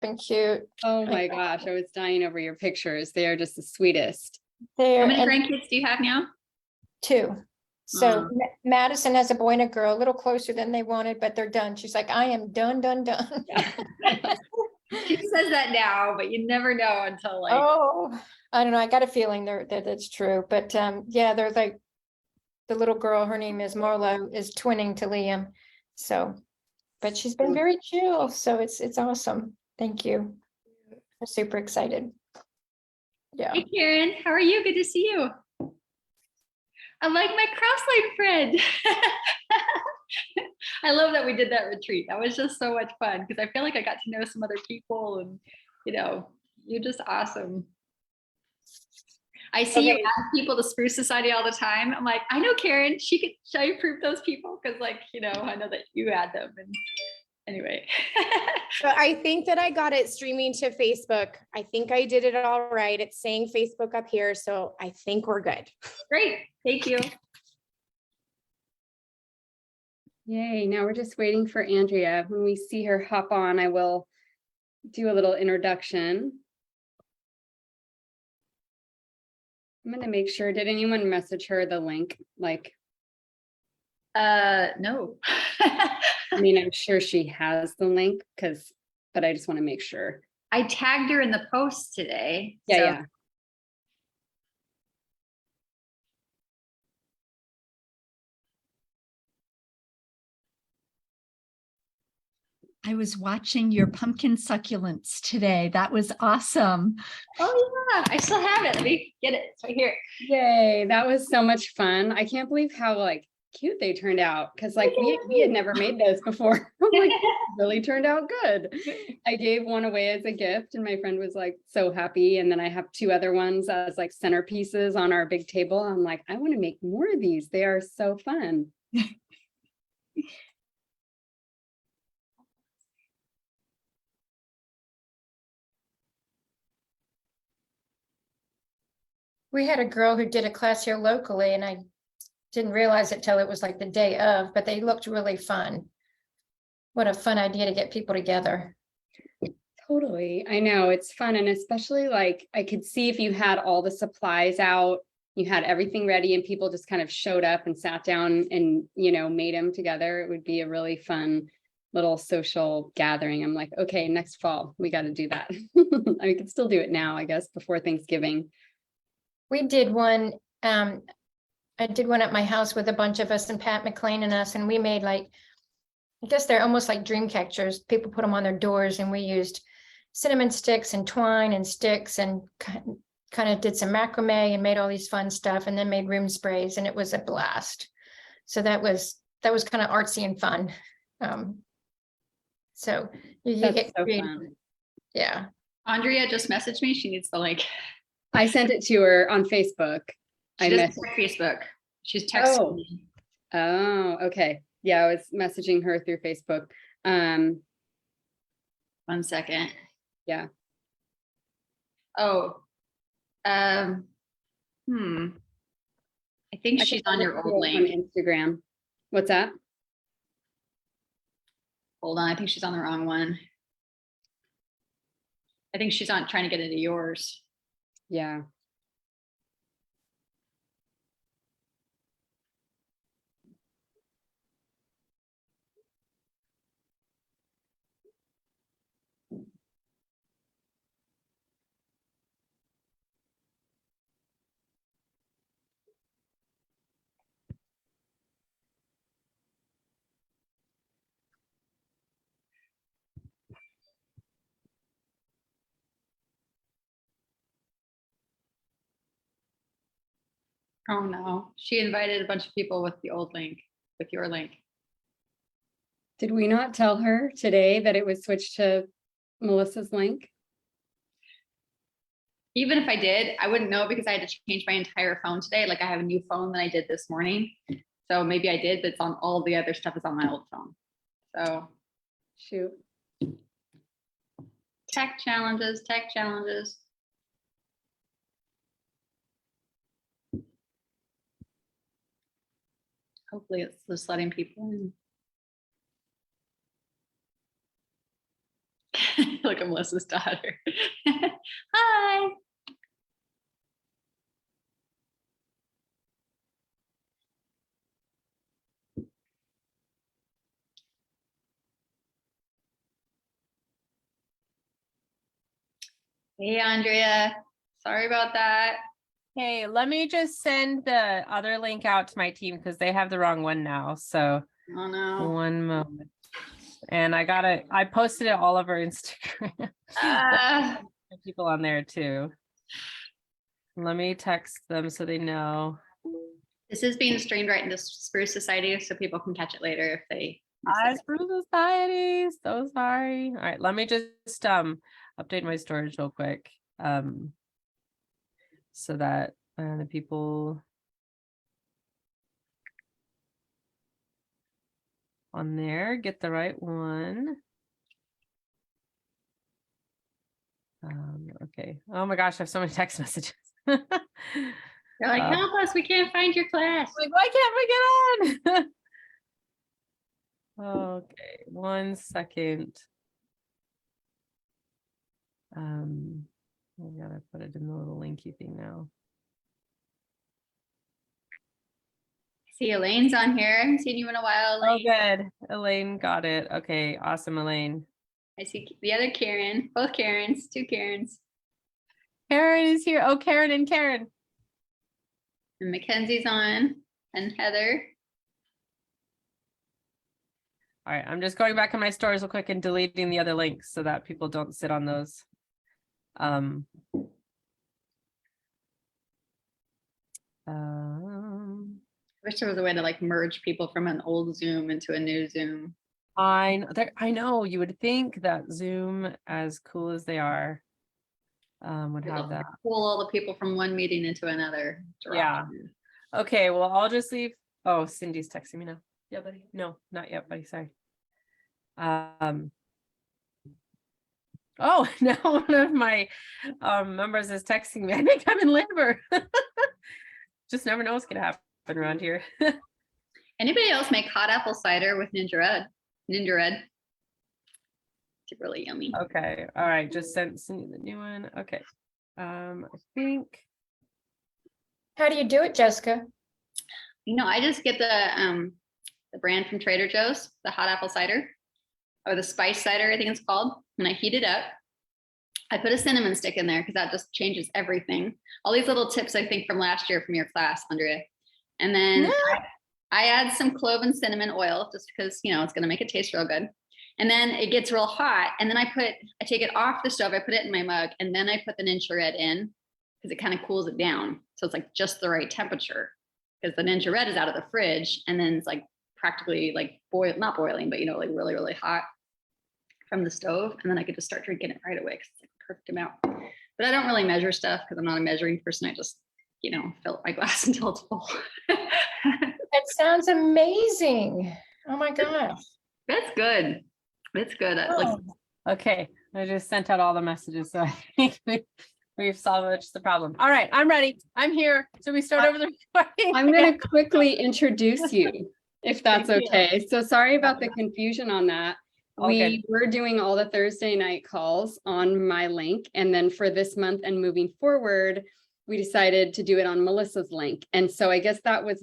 and cute. Oh my gosh, I was dying over your pictures. They are just the sweetest. There, How many and grandkids do you have now? 2. So Aw. Madison has a boy and a girl, a little closer than they wanted, but they're done. She's like, I am done. She says that now, but you never know until like. Oh, I don't know. I got a feeling that's true, but yeah, they're like the little girl. Her name is Marlo, is twinning to Liam. So, but she's been very chill, so it's awesome. Thank you. I'm super excited. Yeah. Hey Karen, how are you? Good to see you. I like my cross-line friend. I love that we did that retreat. That was just so much fun because I feel like I got to know some other people and you're just awesome. I see you ask people to Spruce Society all the time. I'm like, I know Karen, she could show you proof those people because I know that you had them. And anyway. So I think that I got it streaming to Facebook. I think I did it all right. It's saying Facebook up here, so I think we're good. Great, thank you. Yay, now we're just waiting for Andrea. When we see her hop on, I will do a little introduction. I'm going to make sure, did anyone message her the link? No. I mean, I'm sure she has the link but I just want to make sure. I tagged her in the post today. Yeah. I was watching your pumpkin succulents today. That was awesome. Oh yeah, I still have it. Let me get it. It's right here. Yay, that was so much fun. I can't believe how cute they turned out because we had never made those before. Really turned out good. I gave one away as a gift and my friend was so happy, and then I have 2 other ones as centerpieces on our big table. I'm like, I want to make more of these. They are so fun. We had a girl who did a class here locally, and I didn't realize it till it was like the day of, but they looked really fun. What a fun idea to get people together. Totally. I know it's fun. And especially I could see if you had all the supplies out, you had everything ready and people just kind of showed up and sat down and, made them together. It would be a really fun little social gathering. I'm like, okay, next fall, we got to do that. I could still do it now, I guess, before Thanksgiving. We did one, I did one at my house with a bunch of us and Pat McLean and us, and we made I guess they're almost like dream catchers. People put them on their doors, and we used cinnamon sticks and twine and sticks and kind of did some macrame and made all these fun stuff, and then made room sprays, and it was a blast. So that was kind of artsy and fun. So you get so creative. fun. Yeah. Andrea just messaged me. She needs the link. I sent it to her on Facebook. She doesn't check Facebook. She's texting me. Oh, okay. Yeah, I was messaging her through Facebook. 1 second. Yeah. Oh. I think she's on your old link. On Instagram. What's that? Hold on, I think she's on the wrong one. I think she's on trying to get into yours. Yeah. Oh no, she invited a bunch of people with the old link, with your link. Did we not tell her today that it was switched to Melissa's link? Even if I did, I wouldn't know because I had to change my entire phone today. I have a new phone than I did this morning. So maybe I did, but it's on all the other stuff is on my old phone. So Shoot. tech challenges. Hopefully it's just letting people in. Look at Melissa's daughter. Hi. Hey, Andrea. Sorry about that. Hey, let me just send the other link out to my team because they have the wrong one now. So Oh no. one moment. And I posted it all over Instagram. Ah. People on there too. Let me text them so they know. This is being streamed right into Spruce Society, so people can catch it later if they miss I it. Spruce Society, so sorry. All right, let me just update my storage real quick. So that the people on there get the right one. Okay. Oh my gosh, I have so many text messages. They're like, Uh, help us, we can't find your class. Like, why can't we get on? Okay, 1 second. I gotta put it in the little linky thing now. See, Elaine's on here. I haven't seen you in a while. Oh, Elaine. good. Elaine got it. Okay, awesome, Elaine. I see the other Karen, both Karens, two Karens. Karen is here. Oh, Karen and Karen. And Mackenzie's on, and Heather. All right, I'm just going back in my stories real quick and deleting the other links so that people don't sit on those. Um, Wish there was a way to like merge people from an old Zoom into a new Zoom. I know you would think that Zoom, as cool as they are, would have that. Pull all the people from one meeting into another. drop Yeah. them. Okay, well, I'll just leave. Oh, Cindy's texting me now. Yeah, buddy. No, not yet, buddy. Sorry. Oh, now one of my members is texting me. I think I'm in labor. Just never know what's gonna happen around here. Anybody else make hot apple cider with Ninja Red? Ninja Red. It's really yummy. Okay, all right, just sent Cindy the new one. Okay. I think How do you do it, Jessica? You know, I just get the brand from Trader Joe's, the hot apple cider, or the spice cider, I think it's called. And I heat it up. I put a cinnamon stick in there because that just changes everything. All these little tips, I think, from last year from your class, Andrea. And then I add some clove and cinnamon oil just because, you know, it's going to make it taste real good. And then it gets real hot. And then I take it off the stove. I put it in my mug, and then I put the Ninja Red in because it kind of cools it down. So it's like just the right temperature, because the Ninja Red is out of the fridge, and then it's like practically like not boiling, but you know, like really, really hot from the stove. And then I could just start drinking it right away because it's like a perfect amount. But I don't really measure stuff because I'm not a measuring person. I just, you know, fill up my glass until it's full. That sounds amazing. Oh my gosh. That's good. It's good. Like, Oh, okay. I just sent out all the messages, so I think we've solved the problem. All right, I'm ready. I'm here. So we start over the recording. I'm going to quickly introduce you, if that's Thank you. okay. So sorry about the confusion on that. All We good. were doing all the Thursday night calls on my link. And then for this month and moving forward, we decided to do it on Melissa's link. And so I guess that was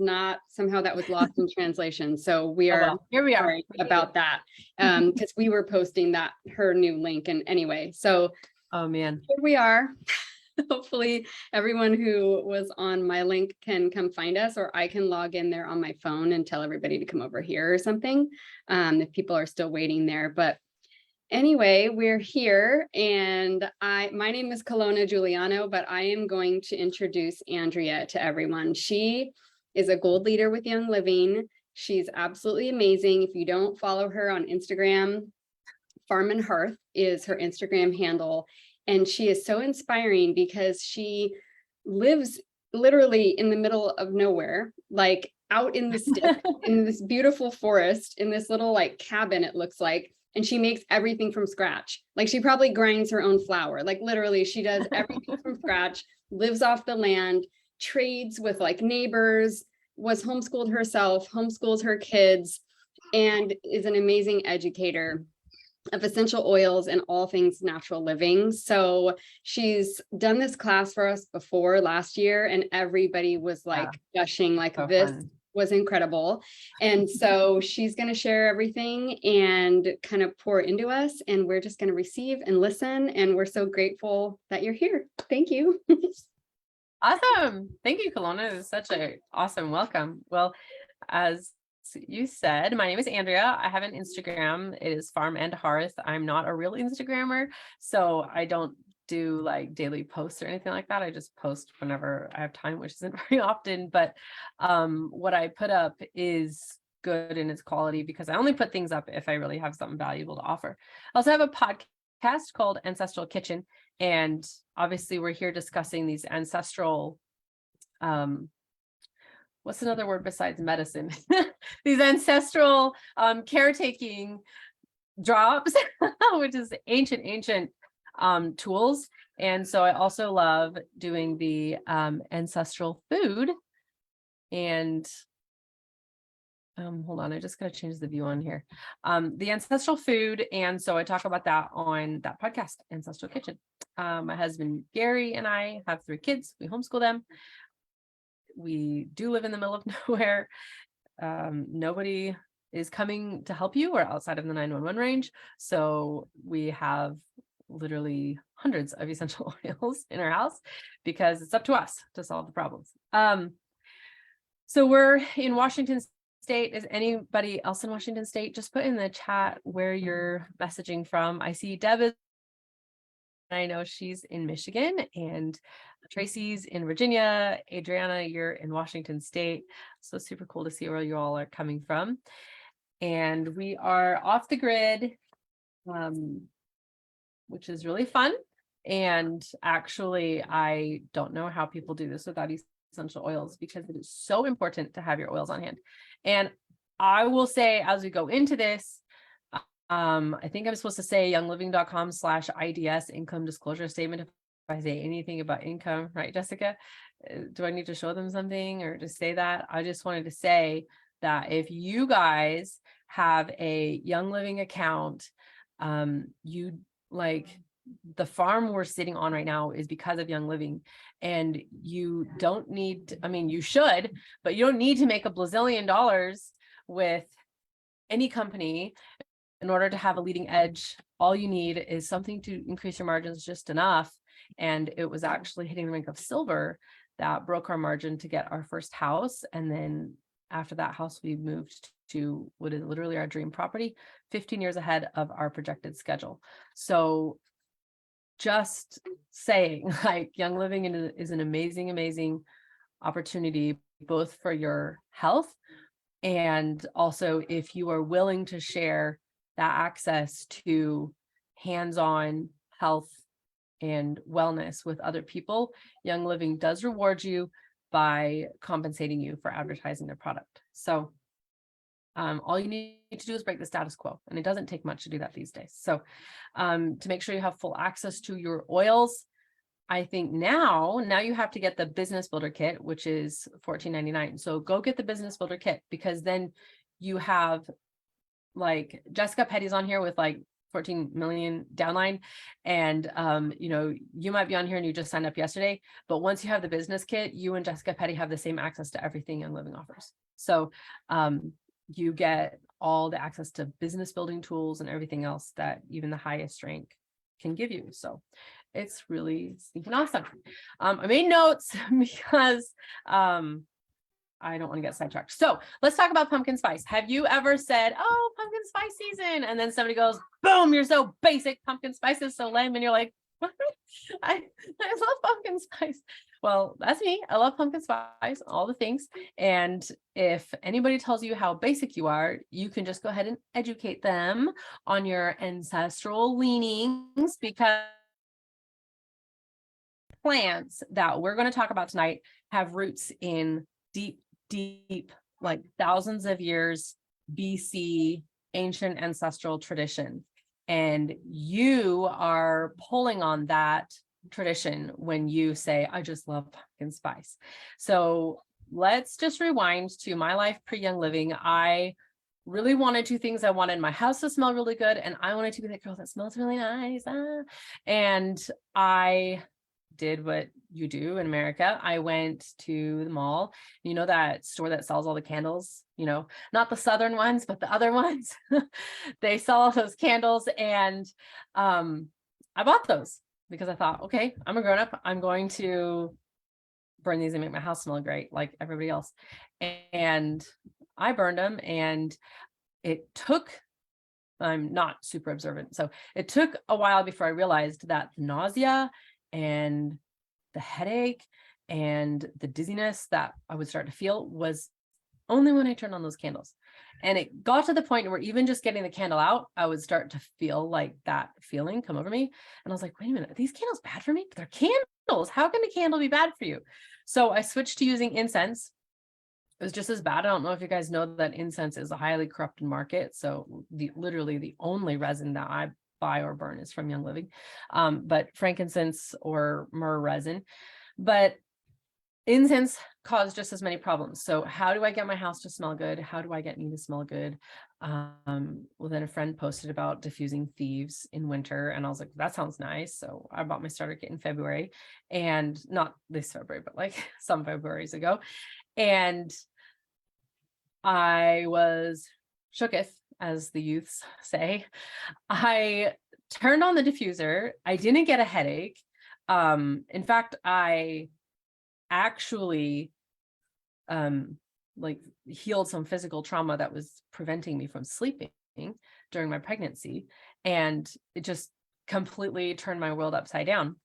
somehow that was lost in translation. So we Oh, are well, here we are. sorry about that. Because we were posting her new link. And anyway, so Oh man. here we are. Hopefully everyone who was on my link can come find us, or I can log in there on my phone and tell everybody to come over here or something, if people are still waiting there. But anyway, we're here, and my name is Colonna Giuliano, but I am going to introduce Andrea to everyone. She is a gold leader with Young Living. She's absolutely amazing. If you don't follow her on Instagram, Farm and Hearth is her Instagram handle. And she is so inspiring because she lives literally in the middle of nowhere, like out in the stick, in this beautiful forest, in this little like cabin, it looks like. And she makes everything from scratch. Like she probably grinds her own flour. Like literally she does everything from scratch, lives off the land, trades with like neighbors, was homeschooled herself, homeschools her kids, and is an amazing educator. of essential oils and all things natural living. So she's done this class for us before last year, and everybody was like gushing, like So this fun. was incredible. And so she's going to share everything and kind of pour into us, and we're just going to receive and listen. And we're so grateful that you're here. Thank you. Awesome. Thank you, Kelowna. It was such an awesome welcome. Well, as you said, my name is Andrea. I have an Instagram. It is Farm and Hearth. I'm not a real Instagrammer, so I don't do like daily posts or anything like that. I just post whenever I have time, which isn't very often. But what I put up is good in its quality because I only put things up if I really have something valuable to offer. I also have a podcast called Ancestral Kitchen, and obviously we're here discussing these ancestral what's another word besides medicine? These ancestral caretaking drops, which is ancient tools. And so I also love doing the ancestral food. And hold on, I just gotta change the view on here. The ancestral food. And so I talk about that on that podcast, Ancestral Kitchen. My husband Gary and I have 3 kids. We homeschool them. We do live in the middle of nowhere. Nobody is coming to help you. We're outside of the 911 range. So we have literally hundreds of essential oils in our house because it's up to us to solve the problems. So we're in Washington State. Is anybody else in Washington State? Just put in the chat where you're messaging from. I see Deb is, I know she's in Michigan, and Tracy's in Virginia. Adriana, you're in Washington State. So super cool to see where you all are coming from. And we are off the grid, which is really fun. And actually, I don't know how people do this without essential oils because it is so important to have your oils on hand. And I will say, as we go into this, I think I'm supposed to say youngliving.com/IDS income disclosure statement if I say anything about income, right, Jessica? Do I need to show them something or just say that? I just wanted to say that if you guys have a Young Living account, you like the farm we're sitting on right now is because of Young Living, and you don't need, I mean, you should, but you don't need to make $1 bazillion with any company in order to have a leading edge. All you need is something to increase your margins just enough. And it was actually hitting the rank of silver that broke our margin to get our first house. And then after that house, we moved to what is literally our dream property, 15 years ahead of our projected schedule. So just saying, like, Young Living is an amazing, amazing opportunity, both for your health and also if you are willing to share that access to hands-on health and wellness with other people. Young Living does reward you by compensating you for advertising their product. So all you need to do is break the status quo, and it doesn't take much to do that these days. So to make sure you have full access to your oils, I think now you have to get the Business Builder Kit, which is $14.99. So go get the Business Builder Kit, because then you have, like, Jessica Petty's on here with like 14 million downline. And, you know, you might be on here and you just signed up yesterday, but once you have the business kit, you and Jessica Petty have the same access to everything Young Living offers. So you get all the access to business building tools and everything else that even the highest rank can give you. So it's really stinking awesome. I made notes because I don't want to get sidetracked. So let's talk about pumpkin spice. Have you ever said, oh, pumpkin spice season? And then somebody goes, boom, you're so basic. Pumpkin spice is so lame. And you're like, what? I love pumpkin spice. Well, that's me. I love pumpkin spice, all the things. And if anybody tells you how basic you are, you can just go ahead and educate them on your ancestral leanings, because plants that we're going to talk about tonight have roots in deep, like thousands of years BC ancient ancestral tradition. And you are pulling on that tradition when you say, I just love pumpkin spice. So let's just rewind to my life pre Young Living. I really wanted two things. I wanted my house to smell really good, and I wanted to be that girl that smells really nice. And I did what you do in America. I went to the mall, you know, that store that sells all the candles, you know, not the Southern ones, but the other ones. They sell all those candles. And I bought those because I thought, okay, I'm a grown up. I'm going to burn these and make my house smell great like everybody else. And I burned them, and it took, I'm not super observant, so it took a while before I realized that the nausea and the headache and the dizziness that I would start to feel was only when I turned on those candles. And it got to the point where even just getting the candle out, I would start to feel like that feeling come over me. And I was like, wait a minute, are these candles bad for me? But they're candles. How can a candle be bad for you? So I switched to using incense. It was just as bad. I don't know if you guys know that incense is a highly corrupted market. So literally the only resin that I buy or burn is from Young Living, but frankincense or myrrh resin. But incense caused just as many problems. So how do I get my house to smell good? How do I get me to smell good? Well, then a friend posted about diffusing thieves in winter, and I was like, that sounds nice. So I bought my starter kit in February, and not this February, but like some Februarys ago. And I was shooketh, as the youths say. I turned on the diffuser. I didn't get a headache. In fact, I actually like healed some physical trauma that was preventing me from sleeping during my pregnancy. And it just completely turned my world upside down.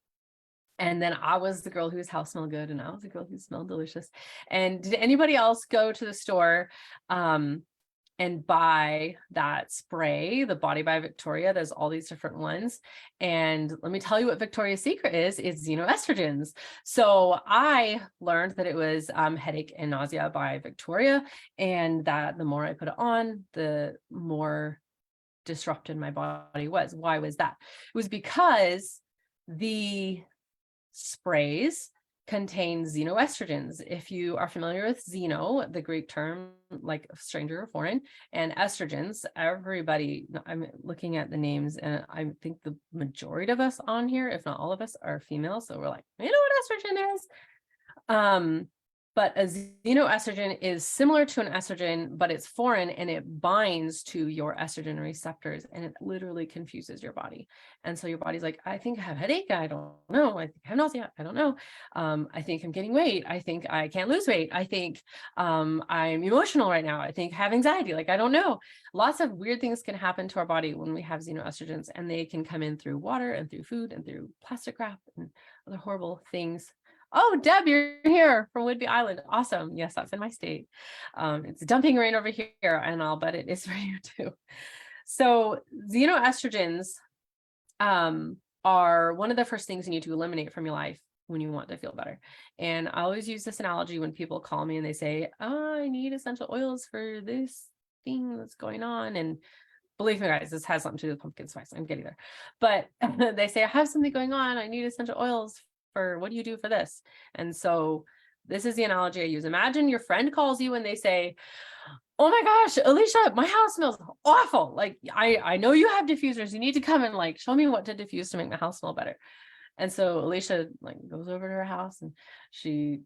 And then I was the girl whose house smelled good, and I was the girl who smelled delicious. And did anybody else go to the store and buy that spray, the Body by Victoria? There's all these different ones. And let me tell you what Victoria's Secret is xenoestrogens. So I learned that it was Headache and Nausea by Victoria, and that the more I put it on, the more disrupted my body was. Why was that? It was because the sprays contain xenoestrogens. If you are familiar with xeno, the Greek term, like stranger or foreign, and estrogens, everybody, I'm looking at the names, and I think the majority of us on here, if not all of us, are female. So we're like, you know what estrogen is? But a xenoestrogen is similar to an estrogen, but it's foreign, and it binds to your estrogen receptors, and it literally confuses your body. And so your body's like, I think I have a headache. I don't know. I think I have nausea. I don't know. I think I'm getting weight. I think I can't lose weight. I think I'm emotional right now. I think I have anxiety. Like, I don't know. Lots of weird things can happen to our body when we have xenoestrogens, and they can come in through water and through food and through plastic wrap and other horrible things. Oh, Deb, you're here from Whidbey Island. Awesome. Yes, that's in my state. It's dumping rain over here, and I'll bet it is for you too. So xenoestrogens are one of the first things you need to eliminate from your life when you want to feel better. And I always use this analogy when people call me and they say, oh, I need essential oils for this thing that's going on. And believe me, guys, this has something to do with pumpkin spice. I'm getting there. But they say, I have something going on. I need essential oils for, what do you do for this? And so this is the analogy I use. Imagine your friend calls you and they say, oh my gosh, Alicia, my house smells awful. Like, I know you have diffusers. You need to come and like show me what to diffuse to make my house smell better. And so Alicia like goes over to her house, and she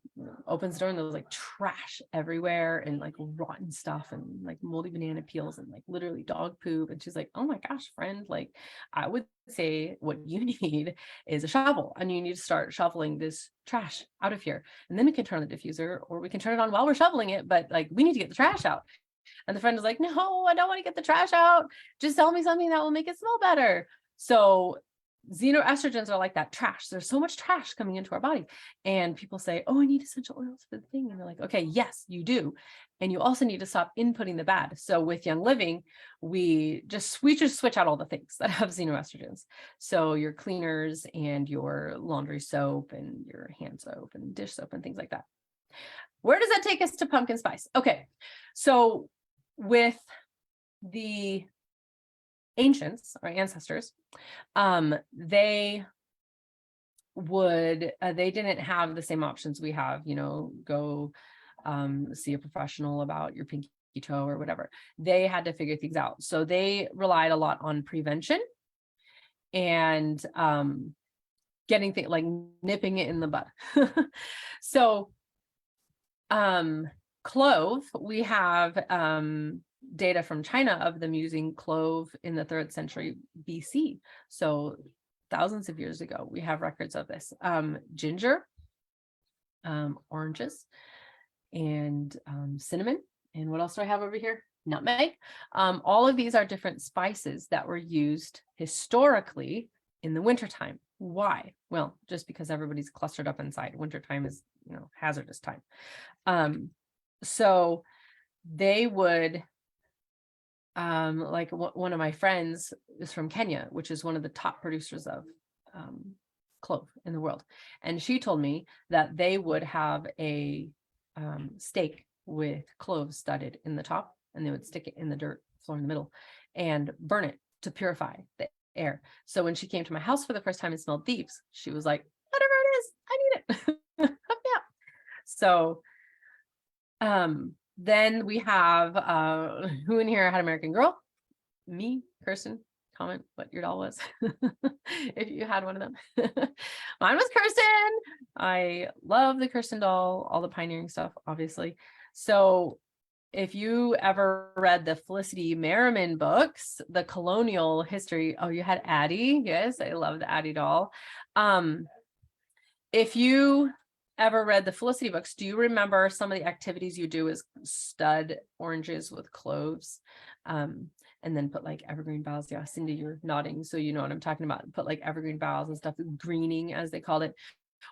opens the door, and there's like trash everywhere, and like rotten stuff, and like moldy banana peels, and like literally dog poop. And she's like, oh my gosh, friend, like I would say what you need is a shovel, and you need to start shoveling this trash out of here. And then we can turn the diffuser, or we can turn it on while we're shoveling it. But like, we need to get the trash out. And the friend is like, no, I don't want to get the trash out. Just tell me something that will make it smell better. So xenoestrogens are like that trash. There's so much trash coming into our body, and people say, oh, I need essential oils for the thing. And you're like, okay, yes, you do. And you also need to stop inputting the bad. So with Young Living, we just switch out all the things that have xenoestrogens. So your cleaners and your laundry soap and your hand soap and dish soap and things like that. Where does that take us to pumpkin spice? Okay, so with the ancients, our ancestors, they didn't have the same options we have, you know, go see a professional about your pinky mosquito or whatever. They had to figure things out. So they relied a lot on prevention and getting things like nipping it in the bud. So clove, we have data from China of them using clove in the 3rd century BC. So thousands of years ago, we have records of this. Ginger, oranges, and cinnamon. And what else do I have over here? Nutmeg. All of these are different spices that were used historically in the wintertime. Why? Well, just because everybody's clustered up inside. Wintertime is, hazardous time. So they would, like one of my friends is from Kenya, which is one of the top producers of clove in the world. And she told me that they would have a steak with cloves studded in the top, and they would stick it in the dirt floor in the middle and burn it to purify the air. So when she came to my house for the first time and smelled thieves, she was like, whatever it is, I need it. Hook me up. So then we have who in here had American Girl? Me, Kirsten. Comment what your doll was if you had one of them. Mine was Kirsten. I love the Kirsten doll, all the pioneering stuff, obviously. So if you ever read the Felicity Merriman books, the colonial history, oh, you had Addie. Yes, I love the Addie doll. If you ever read the Felicity books, do you remember some of the activities you do is stud oranges with cloves? And then put like evergreen boughs. Yeah, Cindy, you're nodding, so you know what I'm talking about. Put like evergreen boughs and stuff, greening as they called it.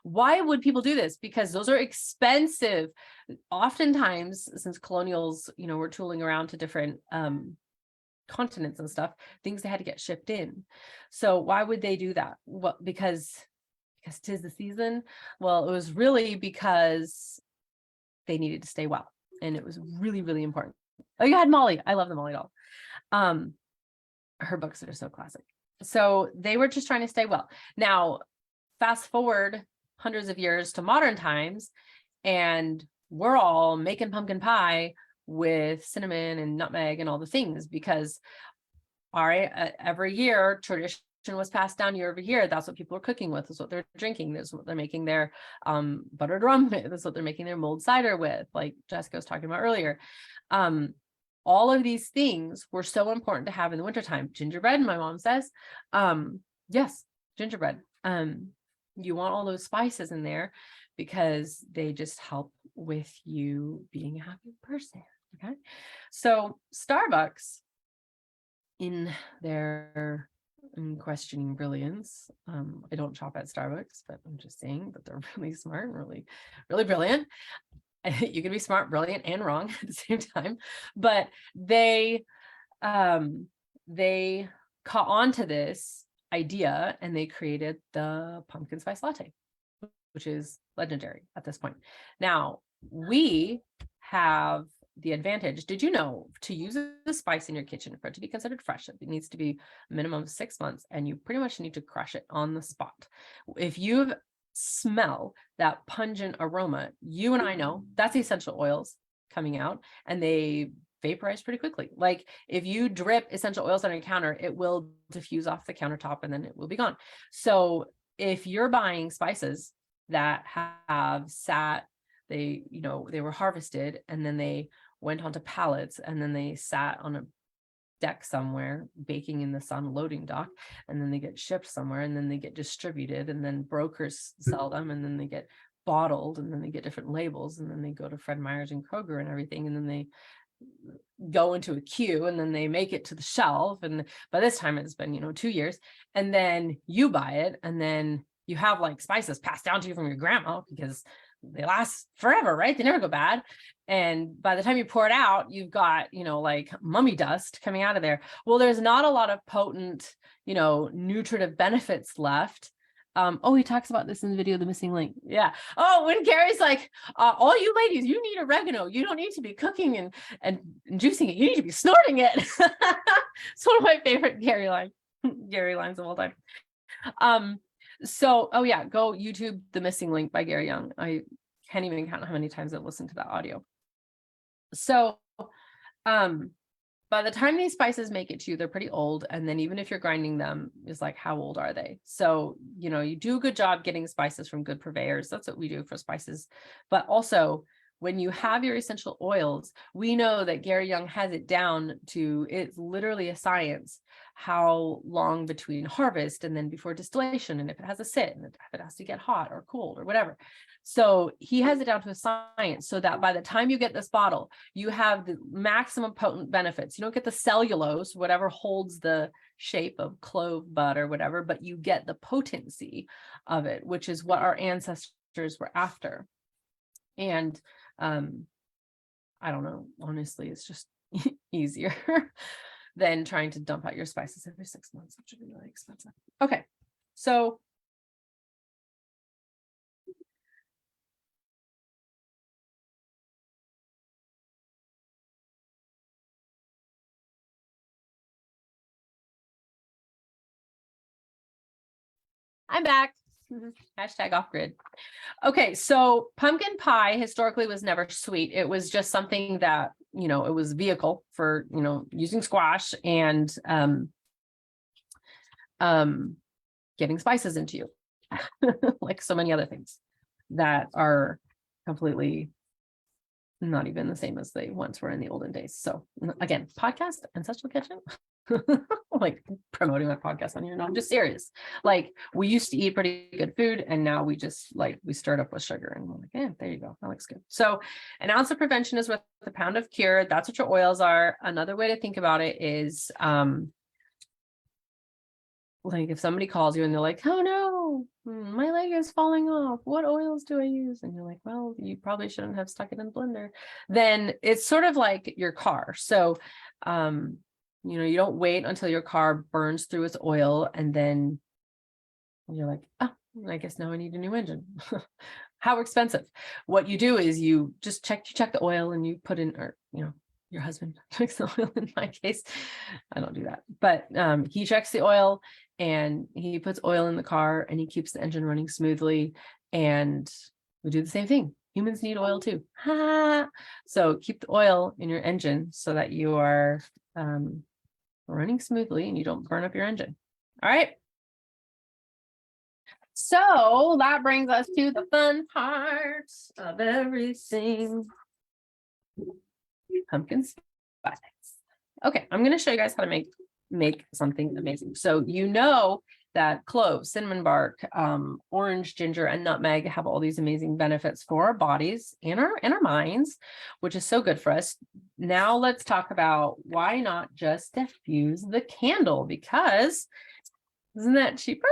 Why would people do this? Because those are expensive. Oftentimes, since colonials, were tooling around to different continents and stuff, things they had to get shipped in. So why would they do that? Well, because 'tis the season. Well, it was really because they needed to stay well, and it was really, really important. Oh, you had Molly. I love the Molly doll. Her books are so classic. So they were just trying to stay well. Now, fast forward hundreds of years to modern times, and we're all making pumpkin pie with cinnamon and nutmeg and all the things, because every year tradition was passed down year over year. That's what people are cooking with. That's what they're drinking. That's what they're making their buttered rum with. That's what they're making their mulled cider with, like Jessica was talking about earlier. All of these things were so important to have in the wintertime. Gingerbread, my mom says. Yes, gingerbread. You want all those spices in there because they just help with you being a happy person. Okay. So Starbucks, in their unquestioning brilliance, I don't shop at Starbucks, but I'm just saying that they're really smart and really, really brilliant. You can be smart, brilliant, and wrong at the same time, but they caught on to this idea and they created the pumpkin spice latte, which is legendary at this point. Now we have the advantage. Did you know to use a spice in your kitchen, for it to be considered fresh, it needs to be a minimum of 6 months, and you pretty much need to crush it on the spot. If you smell that pungent aroma, you and I know that's essential oils coming out, and they vaporize pretty quickly. Like if you drip essential oils on your counter, it will diffuse off the countertop and then it will be gone. So if you're buying spices that have sat, they were harvested and then they went onto pallets and then they sat on a deck somewhere, baking in the sun, loading dock, and then they get shipped somewhere, and then they get distributed, and then brokers sell them, and then they get bottled, and then they get different labels, and then they go to Fred Meyer's and Kroger and everything, and then they go into a queue, and then they make it to the shelf, and by this time it's been 2 years, and then you buy it, and then you have like spices passed down to you from your grandma because they last forever, right? They never go bad. And by the time you pour it out, you've got, like mummy dust coming out of there. Well, there's not a lot of potent, nutritive benefits left. Oh, he talks about this in the video, The Missing Link. Yeah. Oh, when Gary's like, all you ladies, you need oregano. You don't need to be cooking and juicing it. You need to be snorting it. It's one of my favorite Gary lines of all time. So, oh yeah, go YouTube The Missing Link by Gary Young. I can't even count how many times I've listened to that audio. So By the time these spices make it to you, they're pretty old. And then even if you're grinding them, it's like, how old are they? So, you do a good job getting spices from good purveyors. That's what we do for spices. But also, when you have your essential oils, we know that Gary Young has it down to, it's literally a science, how long between harvest and then before distillation, and if it has a sit, and if it has to get hot or cold or whatever. So he has it down to a science, so that by the time you get this bottle, you have the maximum potent benefits. You don't get the cellulose, whatever holds the shape of clove bud or whatever, but you get the potency of it, which is what our ancestors were after. And I don't know, honestly, it's just easier than trying to dump out your spices every 6 months, which would be really expensive. Okay, so I'm back. Hashtag off grid. Okay, so pumpkin pie historically was never sweet. It was just something that, it was vehicle for, using squash and getting spices into you, like so many other things that are completely not even the same as they once were in the olden days. So again, podcast Ancestral Kitchen. Like promoting my podcast on here. No, I'm just serious. Like we used to eat pretty good food, and now we just we stir it up with sugar, and we're like, yeah, there you go. That looks good. So an ounce of prevention is worth a pound of cure. That's what your oils are. Another way to think about it is like if somebody calls you and they're like, oh no, my leg is falling off. What oils do I use? And you're like, well, you probably shouldn't have stuck it in the blender. Then it's sort of like your car. So you don't wait until your car burns through its oil and then you're like, oh, I guess now I need a new engine. How expensive. What you do is you just check the oil and you put in, or your husband checks the oil. In my case, I don't do that, but he checks the oil and he puts oil in the car and he keeps the engine running smoothly. And we do the same thing. Humans need oil too. So keep the oil in your engine so that you are running smoothly and you don't burn up your engine. All right. So that brings us to the fun part of everything. Pumpkin spice. Okay, I'm going to show you guys how to make something amazing. So that clove, cinnamon bark, orange, ginger, and nutmeg have all these amazing benefits for our bodies and our minds, which is so good for us. Now let's talk about why not just diffuse the candle, because isn't that cheaper?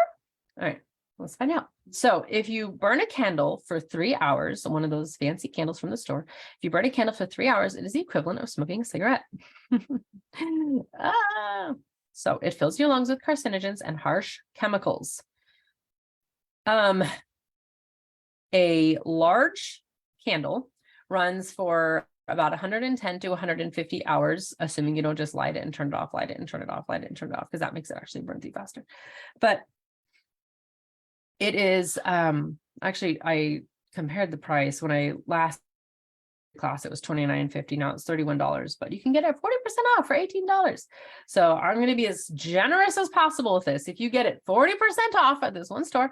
All right, let's find out. So if you burn a candle for 3 hours, one of those fancy candles from the store, if you burn a candle for 3 hours, it is the equivalent of smoking a cigarette. So it fills your lungs with carcinogens and harsh chemicals. A large candle runs for about 110 to 150 hours, assuming you don't just light it and turn it off, light it and turn it off, light it and turn it off, because that makes it actually burn through faster. But it is, actually, I compared the price when I last class, it was $29.50. Now it's $31, but you can get it 40% off for $18. So I'm going to be as generous as possible with this. If you get it 40% off at this one store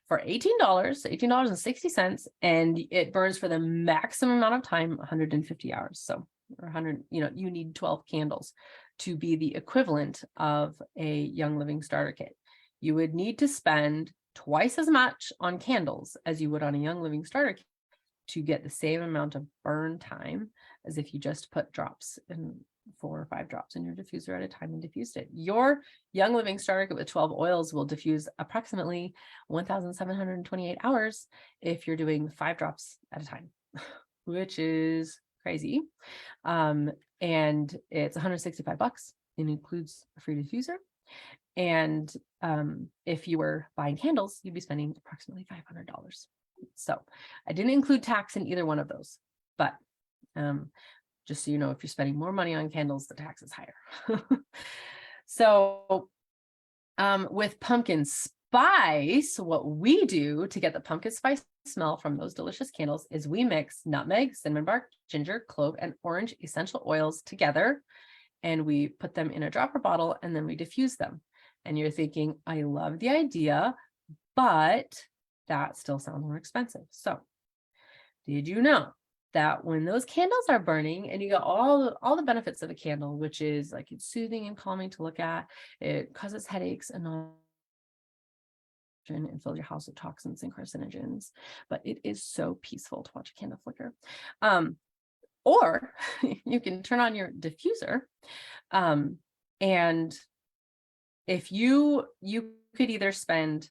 for $18.60, and it burns for the maximum amount of time, 150 hours. So, or 100, you need 12 candles to be the equivalent of a Young Living starter kit. You would need to spend twice as much on candles as you would on a Young Living starter kit to get the same amount of burn time as if you just put drops in 4 or 5 drops in your diffuser at a time and diffused it. Your Young Living starter kit with 12 oils will diffuse approximately 1,728 hours if you're doing 5 drops at a time, which is crazy. And it's $165. It includes a free diffuser. And if you were buying candles, you'd be spending approximately $500. So I didn't include tax in either one of those, but just so you know, if you're spending more money on candles, the tax is higher. So with pumpkin spice, what we do to get the pumpkin spice smell from those delicious candles is we mix nutmeg, cinnamon bark, ginger, clove, and orange essential oils together. And we put them in a dropper bottle and then we diffuse them. And you're thinking, I love the idea, but that still sounds more expensive. So did you know that when those candles are burning and you get all the benefits of a candle, which is like it's soothing and calming to look at, it causes headaches and all, and fills your house with toxins and carcinogens, but it is so peaceful to watch a candle flicker. Or you can turn on your diffuser, and if you could either spend,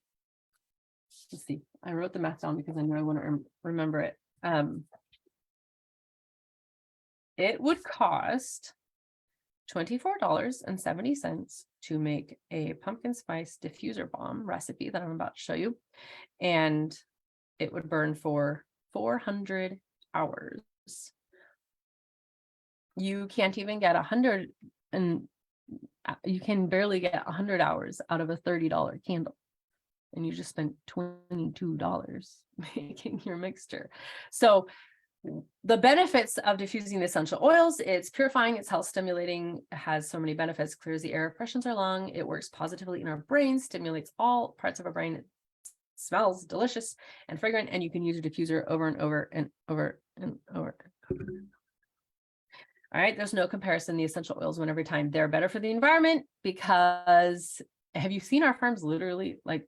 let's see, I wrote the math down because I know I want to remember it. It would cost $24.70 to make a pumpkin spice diffuser bomb recipe that I'm about to show you. And it would burn for 400 hours. You can't even get 100, and you can barely get 100 hours out of a $30 candle. And you just spent $22 making your mixture. So the benefits of diffusing the essential oils, it's purifying, it's health stimulating, it has so many benefits, clears the air, freshens our lung, it works positively in our brain, stimulates all parts of our brain, it smells delicious and fragrant, and you can use a diffuser over and over and over and over. All right, there's no comparison. The essential oils win every time. They're better for the environment because have you seen our farms literally, like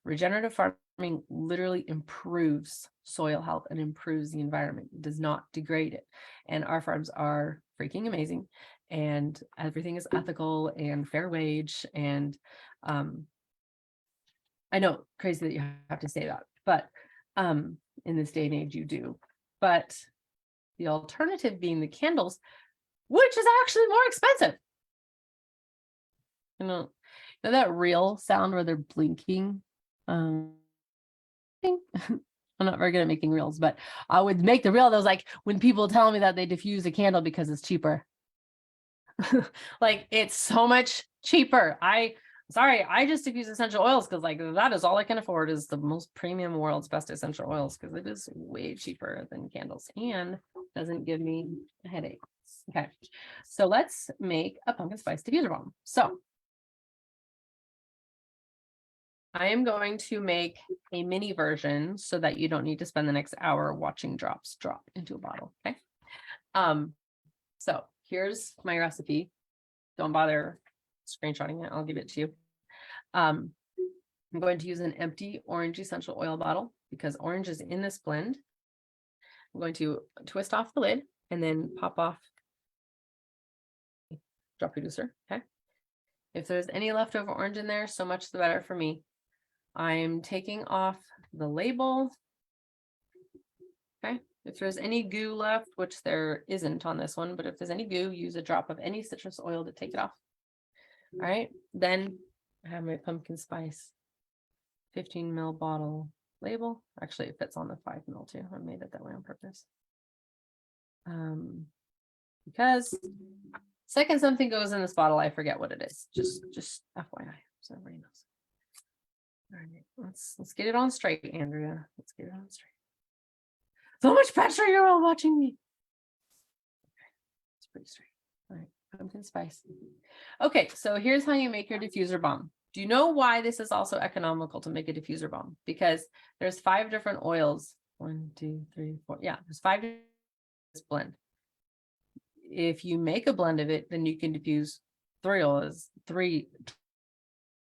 regenerative farming literally improves soil health and improves the environment. It does not degrade it. And our farms are freaking amazing and everything is ethical and fair wage. And I know, crazy that you have to say that, but in this day and age you do. But the alternative being the candles, which is actually more expensive. You know that real sound where they're blinking? I'm not very good at making reels, but I would make the reel that was like when people tell me that they diffuse a candle because it's cheaper. Like it's so much cheaper. I just diffuse essential oils because like that is all I can afford is the most premium world's best essential oils because it is way cheaper than candles and doesn't give me headaches. Okay, so let's make a pumpkin spice diffuser bomb. So I am going to make a mini version so that you don't need to spend the next hour watching drops drop into a bottle. Okay. So here's my recipe. Don't bother screenshotting it. I'll give it to you. I'm going to use an empty orange essential oil bottle because orange is in this blend. I'm going to twist off the lid and then pop off drop reducer. Okay. If there's any leftover orange in there, so much the better for me. I'm taking off the label. Okay. If there's any goo left, which there isn't on this one, but if there's any goo, use a drop of any citrus oil to take it off. All right. Then I have my pumpkin spice 15 ml bottle label. Actually, it fits on the 5 ml too. I made it that way on purpose. Because second something goes in this bottle, I forget what it is. Just FYI, so everybody knows. All right, let's get it on straight, Andrea. Let's get it on straight. So much pressure, you're all watching me. Okay, it's pretty straight. All right, pumpkin spice. Okay, so here's how you make your diffuser bomb. Do you know why this is also economical to make a diffuser bomb? Because there's 5 different oils. 1, 2, 3, 4. Yeah, there's 5 in this blend. If you make a blend of it, then you can diffuse 3 oils, 3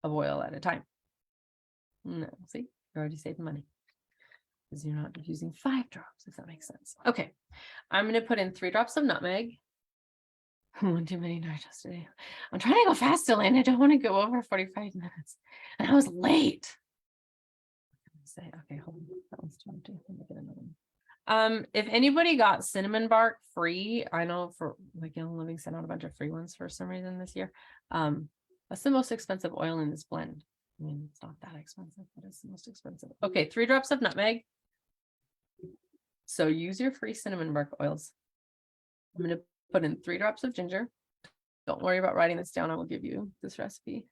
of oil at a time. No, see, you're already saving money because you're not using 5 drops, if that makes sense. Okay, I'm going to put in 3 drops of nutmeg. One too many nights today. I'm trying to go fast, Elaine. I don't want to go over 45 minutes. And I was late. Say, okay, hold on. That one's too empty. Let me get another one. If anybody got cinnamon bark free, I know for like Young Living sent out a bunch of free ones for some reason this year. That's the most expensive oil in this blend. I mean, it's not that expensive, but it's the most expensive. Okay, 3 drops of nutmeg. So use your free cinnamon bark oils. I'm going to put in 3 drops of ginger. Don't worry about writing this down. I will give you this recipe.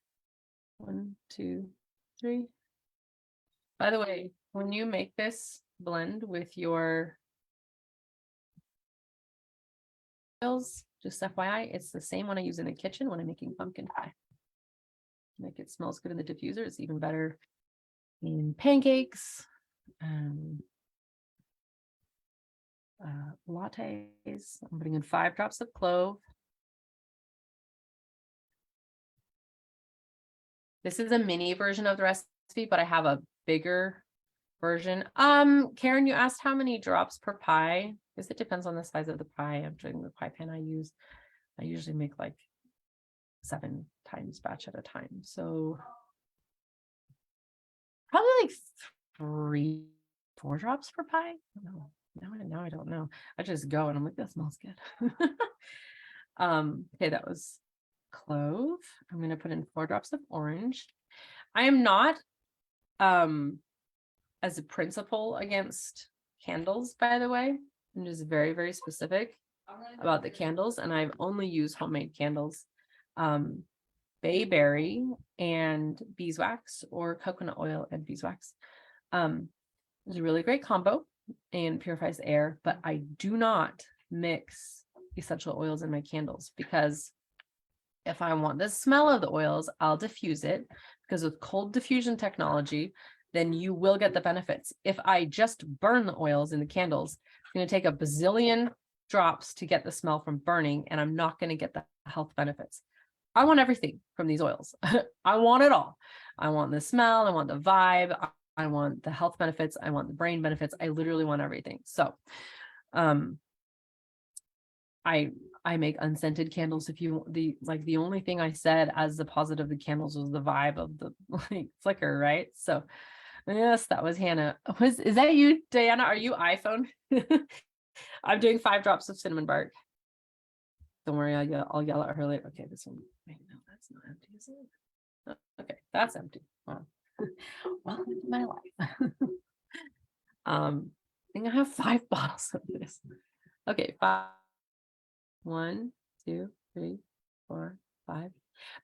1, 2, 3. By the way, when you make this blend with your oils, just FYI, it's the same one I use in the kitchen when I'm making pumpkin pie. Like it smells good in the diffuser. It's even better in pancakes, lattes. I'm putting in 5 drops of clove. This is a mini version of the recipe, but I have a bigger version. Karen, you asked how many drops per pie. Because it depends on the size of the pie. I'm doing the pie pan I use. I usually make like 7 times batch at a time. So probably like 3, 4 drops per pie. No, now I don't know. I just go and I'm like, that smells good. Okay, that was clove. I'm going to put in 4 drops of orange. I am not as a principle against candles, by the way. I'm just very, very specific about the candles, and I've only used homemade candles. Bayberry and beeswax, or coconut oil and beeswax. It's a really great combo and purifies the air, but I do not mix essential oils in my candles, because if I want the smell of the oils, I'll diffuse it, because with cold diffusion technology, then you will get the benefits. If I just burn the oils in the candles, it's going to take a bazillion drops to get the smell from burning, and I'm not going to get the health benefits. I want everything from these oils. I want it all. I want the smell. I want the vibe. I want the health benefits. I want the brain benefits. I literally want everything. So, I make unscented candles. If you the only thing I said as the positive of the candles was the vibe of the like flicker, right? So yes, that was Hannah. Is that you, Diana? Are you iPhone? I'm doing 5 drops of cinnamon bark. Don't worry, I'll yell at her later. Okay, this one. Wait, no, that's not empty, is it? Oh, okay, that's empty. Wow. Welcome to my life. I think I have 5 bottles of this. Okay, 5. 1, 2, 3, 4, 5.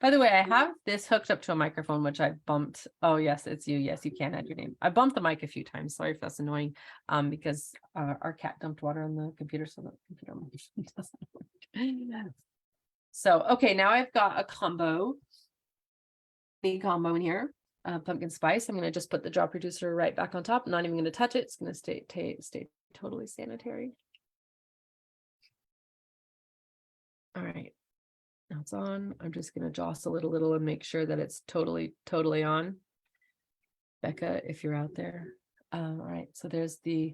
By the way, I have this hooked up to a microphone, which I bumped. Oh, yes, it's you. Yes, you can add your name. I bumped the mic a few times. Sorry if that's annoying. Because our cat dumped water on the computer, so the computer doesn't work. So, okay, now I've got a combo. The combo in here. Pumpkin spice. I'm going to just put the drop reducer right back on top. I'm not even going to touch it. It's going to stay totally sanitary. All right, now it's on. I'm just going to jostle it a little and make sure that it's totally on. Becca, if you're out there. All right, so there's the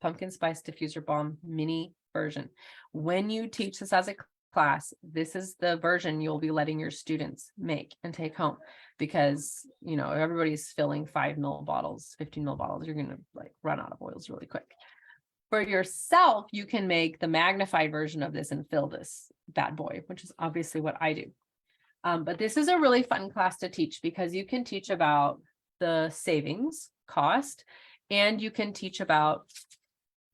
pumpkin spice diffuser balm mini version. When you teach this as a class, this is the version you'll be letting your students make and take home, because you know everybody's filling 5 ml bottles, 15 ml bottles. You're going to like run out of oils really quick. For yourself, you can make the magnified version of this and fill this bad boy, which is obviously what I do. But this is a really fun class to teach, because you can teach about the savings cost, and you can teach about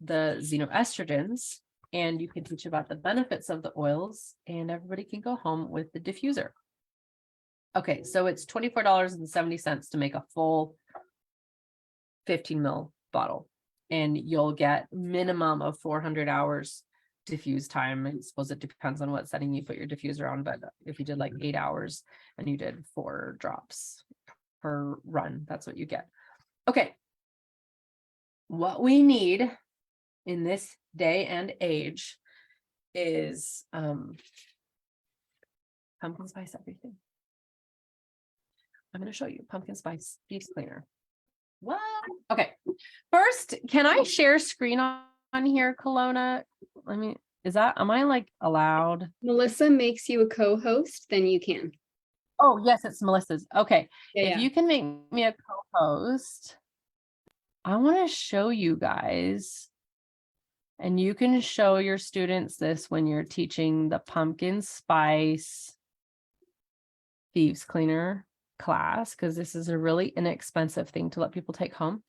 the xenoestrogens, and you can teach about the benefits of the oils, and everybody can go home with the diffuser. Okay, so it's $24.70 to make a full 15 ml bottle. And you'll get minimum of 400 hours diffuse time. I suppose it depends on what setting you put your diffuser on, but if you did like 8 hours and you did 4 drops per run, that's what you get. Okay. What we need in this day and age is pumpkin spice everything. I'm going to show you pumpkin spice beef cleaner. What? Okay. First, can I share screen on here, Kelowna? I mean, am I like allowed? Melissa makes you a co-host, then you can. Oh, yes, it's Melissa's. Okay. Yeah. If you can make me a co-host, I want to show you guys, and you can show your students this when you're teaching the pumpkin spice thieves cleaner class, because this is a really inexpensive thing to let people take home.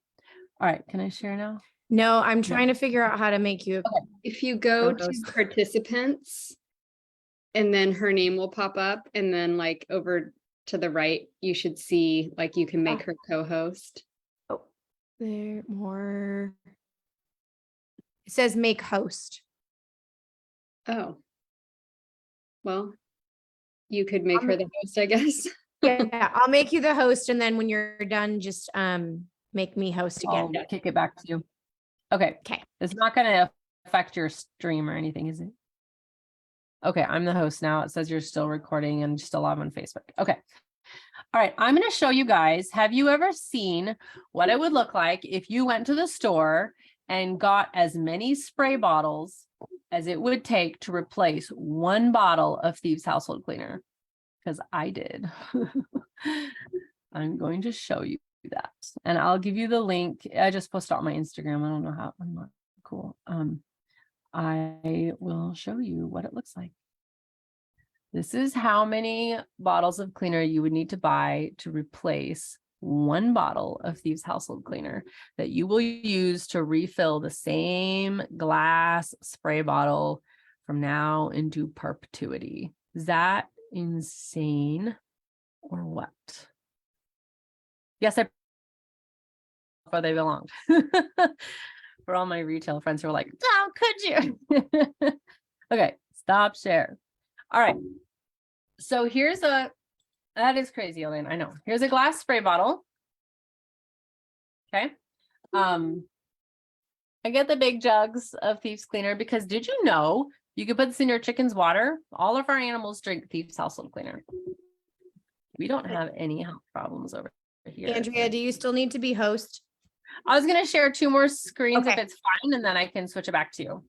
All right, can I share now? No, I'm trying to figure out how to make you. If you go to Co-host. participants, and then her name will pop up, and then like over to the right, you should see like you can make her co-host. Oh, There more. It says make host. Oh. Well, you could make her the host, I guess. Yeah, I'll make you the host, and then when you're done, just make me host I'll again. kick it back to you. Okay. Okay. It's not gonna affect your stream or anything, is it? Okay, I'm the host now. It says you're still recording and still live on Facebook. Okay. All right, I'm gonna show you guys. Have you ever seen what it would look like if you went to the store and got as many spray bottles as it would take to replace one bottle of Thieves Household Cleaner? Because I did. I'm going to show you that, and I'll give you the link. I just posted it on my Instagram. I don't know how. I'm not cool. I will show you what it looks like. This is how many bottles of cleaner you would need to buy to replace one bottle of Thieves Household Cleaner that you will use to refill the same glass spray bottle from now into perpetuity. Is that insane or what? Yes, where they belong. For all my retail friends who are like, how could you? Okay, stop share. All right. So here's that is crazy, Elaine. I know. Here's a glass spray bottle. Okay. I get the big jugs of Thieves Cleaner because did you know you could put this in your chicken's water? All of our animals drink Thieves Household Cleaner. We don't have any health problems over here. Andrea, do you still need to be host? I was gonna share 2 more screens if Okay. it's fine, and then I can switch it back to you.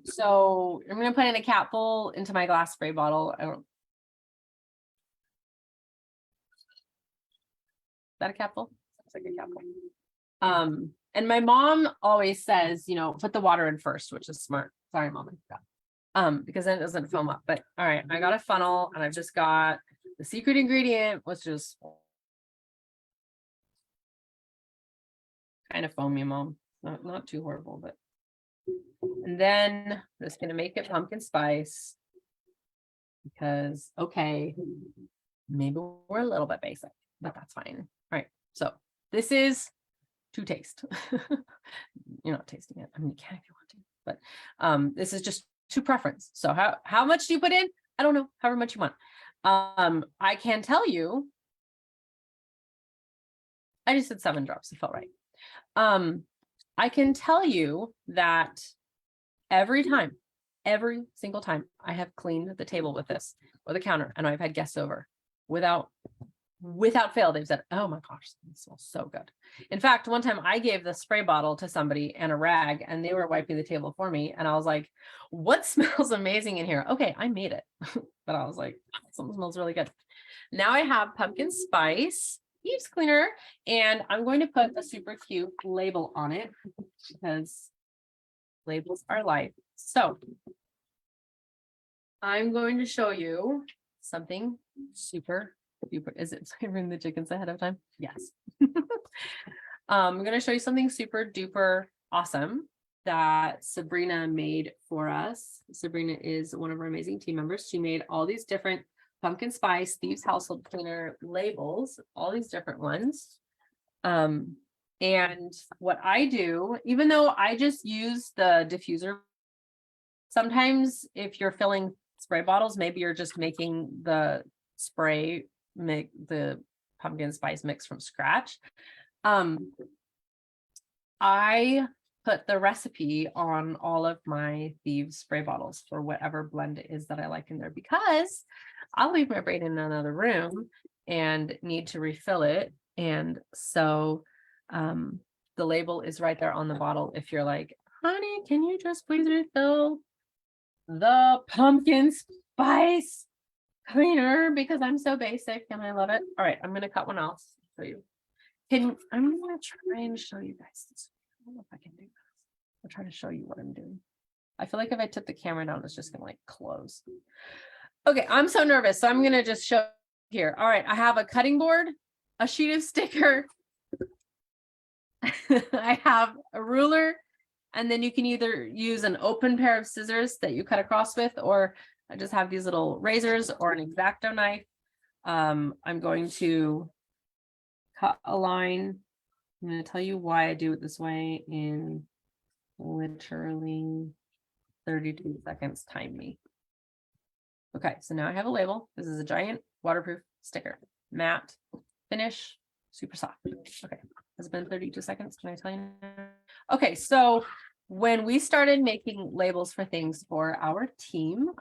So I'm gonna put in a capful into my glass spray bottle. Is that a capful? Looks like a capful. And my mom always says, you know, put the water in first, which is smart. Sorry, Mom, I forgot. Because then it doesn't foam up. But all right, I got a funnel, and I've just got the secret ingredient, which is kind of foamy, Mom. Not too horrible, but. And then I'm just gonna make it pumpkin spice. Because, okay, maybe we're a little bit basic, but that's fine. All right, so this is to taste. You're not tasting it. I mean, you can if you want to, but this is just to preference. So how much do you put in? I don't know, however much you want. I can tell you, I just said 7 drops, it felt right. I can tell you that every single time I have cleaned the table with this or the counter, and I've had guests over without fail, they've said, oh my gosh, it smells so good. In fact, one time I gave the spray bottle to somebody and a rag, and they were wiping the table for me. And I was like, what smells amazing in here? Okay, I made it. But I was like, something smells really good. Now I have pumpkin spice Thieves Cleaner, and I'm going to put a super cute label on it because labels are life. So I'm going to show you something super duper. Is it flavoring the chickens ahead of time? Yes. I'm going to show you something super duper awesome that Sabrina made for us. Sabrina is one of our amazing team members. She made all these different pumpkin spice Thieves Household Cleaner labels, all these different ones. And what I do, even though I just use the diffuser, sometimes if you're filling spray bottles, maybe you're just making the spray, make the pumpkin spice mix from scratch. I put the recipe on all of my Thieves spray bottles for whatever blend it is that I like in there, because I'll leave my brain in another room and need to refill it. And so the label is right there on the bottle. If you're like, honey, can you just please refill the pumpkin spice cleaner, because I'm so basic and I love it. All right, I'm gonna cut one else for you. I'm gonna try and show you guys this. I don't know if I can do this. I'll try to show you what I'm doing. I feel like if I took the camera down, it's just gonna like close. Okay, I'm so nervous, so I'm gonna just show here. All right, I have a cutting board, a sheet of sticker. I have a ruler, and then you can either use an open pair of scissors that you cut across with, or I just have these little razors or an X-Acto knife. I'm going to cut a line I'm going to tell you why I do it this way in literally 32 seconds. Time me. Okay, so now I have a label. This is a giant waterproof sticker. Matte, finish, super soft. Okay, has it been 32 seconds? Can I tell you now? Okay, so when we started making labels for things for our team,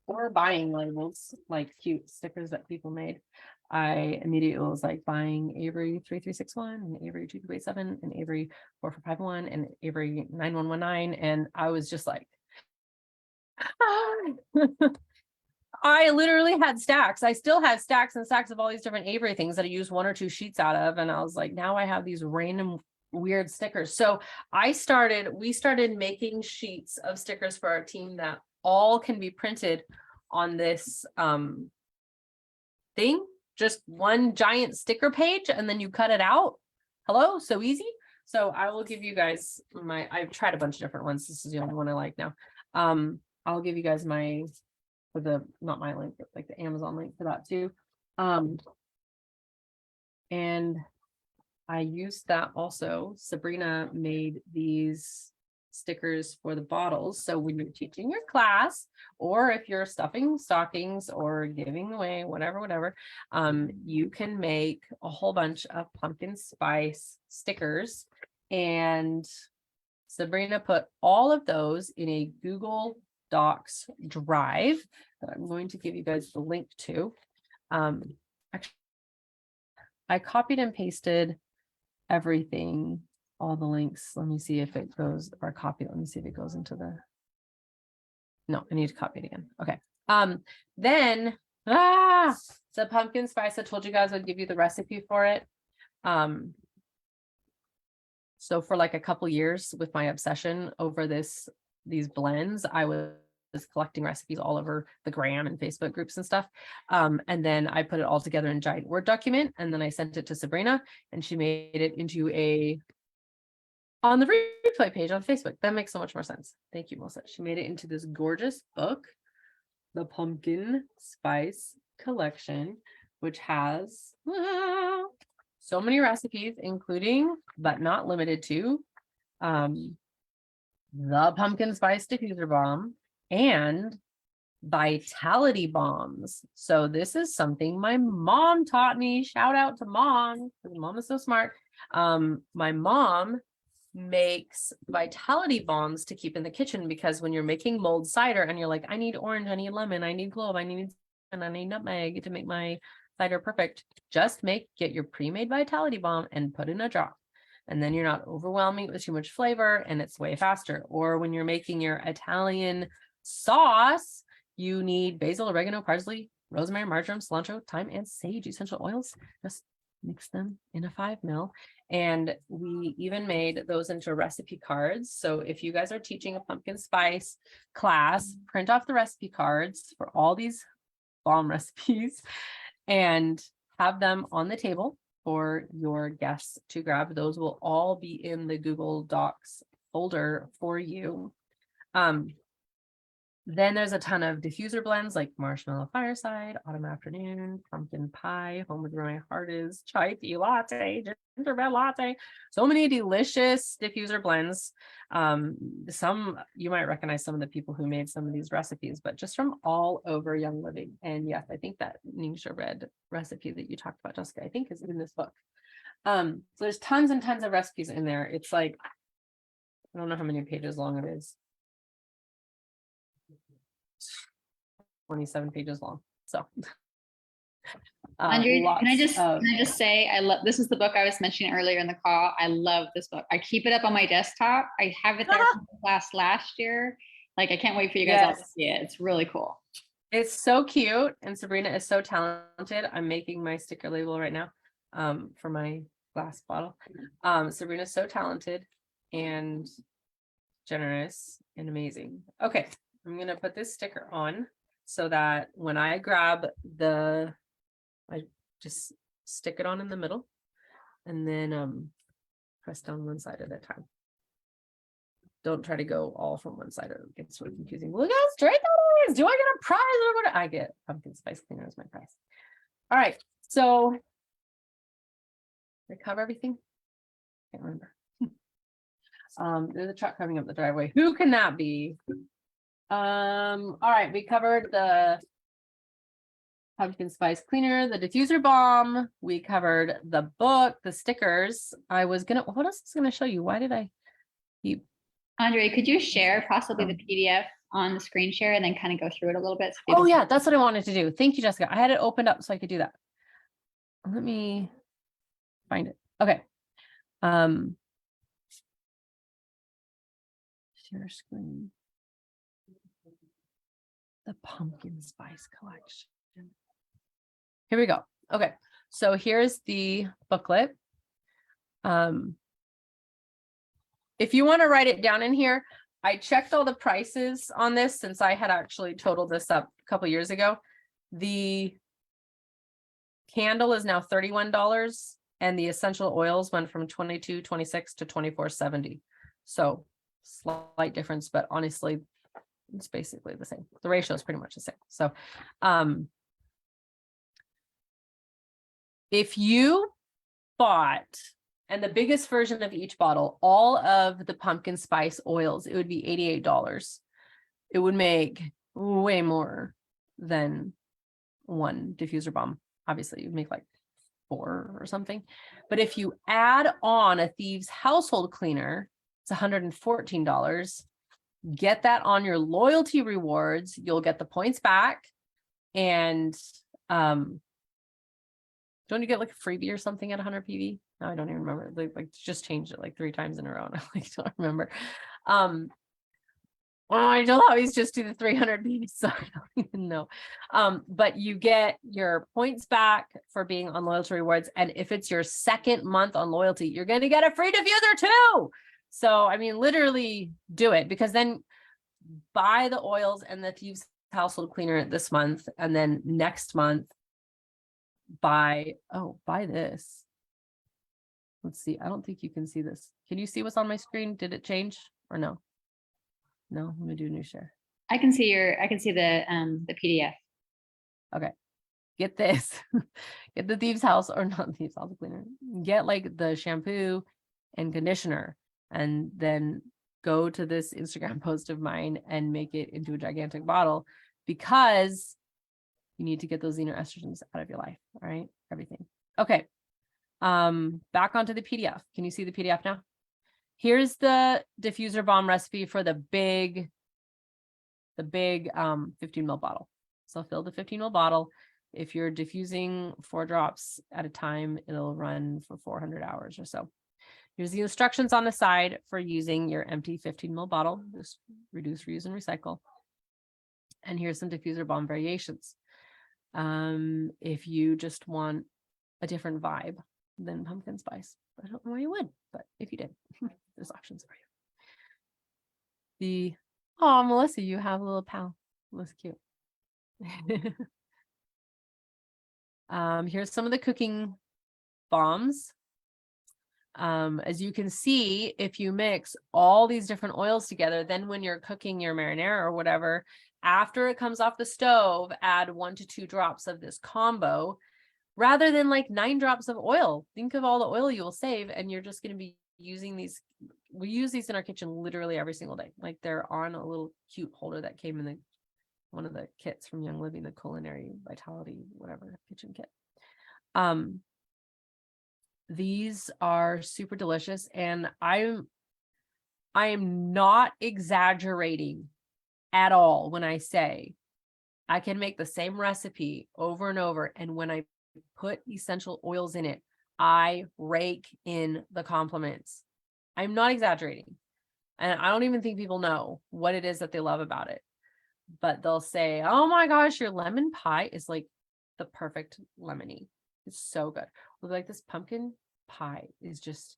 or buying labels, like cute stickers that people made, I immediately was like buying Avery 3361 and Avery 2287 and Avery 4451 and Avery 9119. And I was just like, I literally had stacks. I still had stacks and stacks of all these different Avery things that I used 1 or 2 sheets out of. And I was like, now I have these random weird stickers. So we started making sheets of stickers for our team that all can be printed on this thing, just one giant sticker page, and then you cut it out. Hello, so easy. So I will give you guys I've tried a bunch of different ones. This is the only one I like now. I'll give you guys not my link, but like the Amazon link for that too. And I used that also. Sabrina made these stickers for the bottles. So when you're teaching your class, or if you're stuffing stockings or giving away, whatever, you can make a whole bunch of pumpkin spice stickers. And Sabrina put all of those in a Google Docs drive that I'm going to give you guys the link to. Actually, I copied and pasted everything, all the links. Let me see if it goes, or copy. Let me see if it goes into no, I need to copy it again. Okay. Then the pumpkin spice, I told you guys I'd give you the recipe for it. So for like a couple years with my obsession over these blends, I was collecting recipes all over the Gram and Facebook groups and stuff. And then I put it all together in a giant Word document, and then I sent it to Sabrina, and she made it into on the replay page on Facebook. That makes so much more sense. Thank you, Melissa. She made it into this gorgeous book, the Pumpkin Spice Collection, which has so many recipes, including, but not limited to, the pumpkin spice diffuser bomb and vitality bombs. So this is something my mom taught me. Shout out to mom, because mom is so smart. My mom makes vitality bombs to keep in the kitchen, because when you're making mulled cider and you're like, I need orange, I need lemon, I need clove, I need nutmeg to make my cider perfect, just get your pre-made vitality bomb and put in a jar. And then you're not overwhelming it with too much flavor, and it's way faster. Or when you're making your Italian sauce, you need basil, oregano, parsley, rosemary, marjoram, cilantro, thyme, and sage essential oils. Just mix them in a 5 ml. And we even made those into recipe cards. So if you guys are teaching a pumpkin spice class, print off the recipe cards for all these bomb recipes and have them on the table for your guests to grab. Those will all be in the Google Docs folder for you. Then there's a ton of diffuser blends like Marshmallow Fireside, Autumn Afternoon, Pumpkin Pie, Home with Where My Heart Is, Chai Tea Latte, Gingerbread Latte. So many delicious diffuser blends. Some you might recognize some of the people who made some of these recipes, but just from all over Young Living. And yes, I think that Ningxia Red recipe that you talked about, Jessica, I think is in this book. So there's tons and tons of recipes in there. It's like, I don't know how many pages long it is. 27 pages long. So Andre, can I just lots of- say, I love, this is the book I was mentioning earlier in the call. I love this book. I keep it up on my desktop. I have it there from class last year. Like, I can't wait for you guys all to Yes. see it. It's really cool. It's so cute, and Sabrina is so talented. I'm making my sticker label right now for my glass bottle. Sabrina's so talented and generous and amazing. Okay, I'm gonna put this sticker on so that when I grab I just stick it on in the middle and then press down one side at a time. Don't try to go all from one side, or it gets really confusing. Look how straight that is. Do I get a prize or what? I get pumpkin spice cleaner as my prize. All right, so Did I cover everything? Can't remember. There's a truck coming up the driveway. Who can that be? All right, we covered the pumpkin spice cleaner, the diffuser bomb. We covered the book, the stickers. What else is gonna show you? Why did I keep? Andre, could you share possibly the PDF on the screen share and then kind of go through it a little bit? So people Oh can- yeah, that's what I wanted to do. Thank you, Jessica. I had it opened up so I could do that. Let me find it. Okay. Share screen. The pumpkin spice collection. Here we go. Okay, so here's the booklet. If you want to write it down in here, I checked all the prices on this since I had actually totaled this up a couple years ago. The candle is now $31 and the essential oils went from $22.26 to $24.70. So slight difference, but honestly, it's basically the same. The ratio is pretty much the same. So, if you bought, and the biggest version of each bottle, all of the pumpkin spice oils, it would be $88. It would make way more than one diffuser bomb. Obviously, you'd make like 4 or something. But if you add on a Thieves household cleaner, it's $114. Get that on your loyalty rewards. You'll get the points back. And don't you get like a freebie or something at 100 PV? No, I don't even remember. Like just changed it like 3 times in a row. And I like don't remember. Well, I don't always just do the 300 PV, so I don't even know. But you get your points back for being on loyalty rewards. And if it's your second month on loyalty, you're going to get a free diffuser too. So, I mean, literally do it, because then buy the oils and the Thieves household cleaner this month. And then next month, buy this. Let's see. I don't think you can see this. Can you see what's on my screen? Did it change or no? No, let me do a new share. I can see the PDF. Get this. Get the Thieves house, or not Thieves house cleaner. Get like the shampoo and conditioner, and then go to this Instagram post of mine and make it into a gigantic bottle, because you need to get those xenoestrogens out of your life. All right, everything. Okay. Back onto the PDF. Can you see the PDF now? Here's the diffuser bomb recipe for the big 15 ml bottle. So fill the 15 ml bottle. If you're diffusing 4 drops at a time, it'll run for 400 hours or so. Here's the instructions on the side for using your empty 15 ml bottle. Just reduce, reuse, and recycle. And here's some diffuser bomb variations. If you just want a different vibe than pumpkin spice, I don't know why you would, but if you did, there's options for you. Oh, Melissa, you have a little pal. That's cute. Here's some of the cooking bombs. As you can see, if you mix all these different oils together, then when you're cooking your marinara or whatever, after it comes off the stove, add 1 to 2 drops of this combo, rather than like 9 drops of oil. Think of all the oil you will save, and you're just going to be using these. We use these in our kitchen literally every single day. Like they're on a little cute holder that came in one of the kits from Young Living, the Culinary Vitality, whatever kitchen kit. These are super delicious, and I am not exaggerating at all when I say I can make the same recipe over and over, and when I put essential oils in it, I rake in the compliments. I'm not exaggerating, and I don't even think people know what it is that they love about it, but they'll say, oh my gosh, your lemon pie is like the perfect lemony. It's so good. Like this pumpkin pie is just,